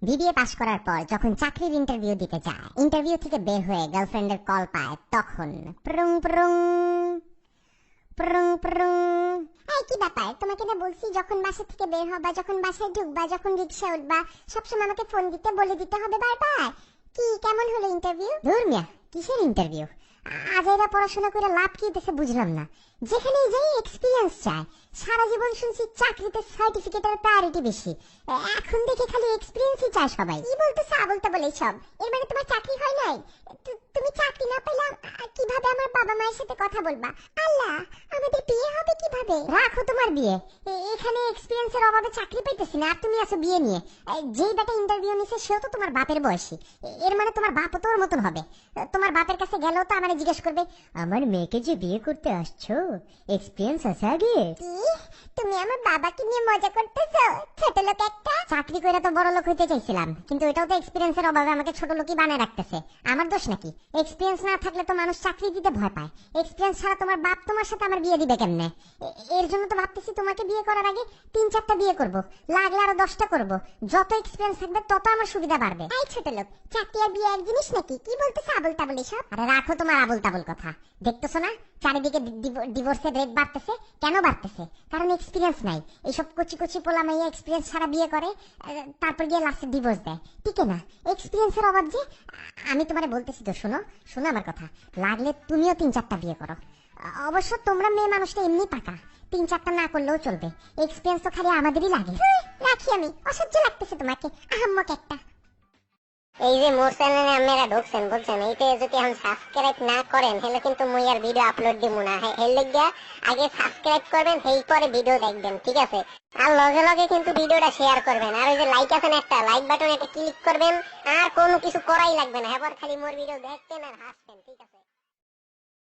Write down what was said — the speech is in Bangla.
বিবিএ পাশ করার পর যখন চাকরির ইন্টারভিউ দিতে যায়, ইন্টারভিউ থেকে বের হয়ে গার্লফ্রেন্ডের কল পায়, তখন প্রুং প্রুং প্রুং প্রুং। এই কি ব্যাপার, তোমাকে না বলছি যখন বাসা থেকে বের হবা, যখন বাসায় ঢুকবা, যখন রিকশা উঠবা, সবসময় আমাকে ফোন দিতে বলে দিতে হবে বারবার। কি কেমন হলো ইন্টারভিউ? ধুর মিয়া, কিসের ইন্টারভিউ? আজ এরা পড়াশোনা করে লাভ কি হইতেছে বুঝলাম না। যেখানেই যাই এক্সপিরিয়েন্স চায়। সারা জীবন শুনছি চাকরিতে সার্টিফিকেটের প্রায়োরিটি বেশি, এখন দেখে খালি এক্সপিরিয়েন্সই চায় সবাই। কি বলতেছে আবলতা বলে সব? এর মানে তোমার চাকরি হয় নাই? তুমি চাকরি না পেলে কিভাবে আমার বাবা মায়ের সাথে কথা বলবা? আল্লাহ, আমাদের বিয়ে হবে কিভাবে? রাখো তোমার বিয়ে, এখানে এক্সপিরিয়েন্সের অভাবে চাকরি পাইতেছি না, আর তুমি আছো বিয়ে নিয়ে। যেই বেটা ইন্টারভিউ নিছে সেও তো তোমার বাপের বয়সী, এর মানে তোমার বাপও তোর মতন হবে। তোমার বাপের কাছে গেলেও তো আমারে জিজ্ঞেস করবে, আমার মেয়েকে যে বিয়ে করতে আসছো, এক্সপিরিয়েন্স আছে আগে? কি তুমি আমার বাবাকে নিয়ে মজা করতেছো? ছোট লোক একটা। চাকরি কইরা তো বড় লোক হইতে চাইছিলাম, কিন্তু এটাও তো এক্সপিরিয়েন্সের অভাবে আমাকে ছোট লোকই বানায় রাখতেছে। আমার দোষ নাকি? এক্সপিরিয়েন্স না থাকলে তো মানুষ চাকরি দিতে ভয় পায়। এক্সপিরিয়েন্স ছাড়া তোমার বাপ তোমার সাথে আমার বিয়ে দিবে কেমনে? এর জন্য তো ভাবতেছি তোমাকে বিয়ে করার আগে 3-4টা বিয়ে করব, লাগলে আরো 10টা করব। যত এক্সপিরিয়েন্স থাকবে তত আমার সুবিধা বাড়বে। এই ছোট লোক, চাকরি আর বিয়ে এক জিনিস নাকি? কি বলতেছ আবল তাবল এসব? আরে রাখো তোমার আবল তাবল কথা। দেখতেছো না চারিদিকে ডিভোর্সের রেট বাড়তেছে? কেন বাড়তেছে? কারণ এক্সপিরিয়েন্স নাই। এইসব কচি কচি পোলা মাইয়া এক্সপিরিয়েন্স ছাড়া বিয়ে করে, তারপর গিয়ে লাস্টে ডিভোর্স দেয়। ঠিক না? এক্সপিরিয়েন্সের অভাব যে। আমি তোমারে বলতেছি তো, শোনো শোনো আমার কথা, লাগলে তুমিও 3-4টা বিয়ে করো। অবশ্য তোমরা মেয়ে মানুষটা এমনি পাকা, 3-4টা না করলেও চলবে। এক্সপিরিয়েন্স তো খালি আমাদেরই লাগে। রাখি আমি, অসহ্য লাগতেছে তোমাকে, আহাম্মক একটা। এই যে মোর চ্যানেলে আপনারা ঢুকছেন বলছেন, এইতে যদি এখন সাবস্ক্রাইব না করেন তাহলে কিন্তু মুই আর ভিডিও আপলোড দিব না। এর লাগিয়া আগে সাবস্ক্রাইব করবেন, সেই পরে ভিডিও দেখবেন, ঠিক আছে? আর লগে লগে কিন্তু ভিডিওটা শেয়ার করবেন, আর ওই যে লাইক আছে না, একটা লাইক বাটন, এটা ক্লিক করবেন। আর কোনো কিছু করাই লাগবে না, এবার খালি মোর ভিডিও দেখবেন আর হাসবেন, ঠিক আছে?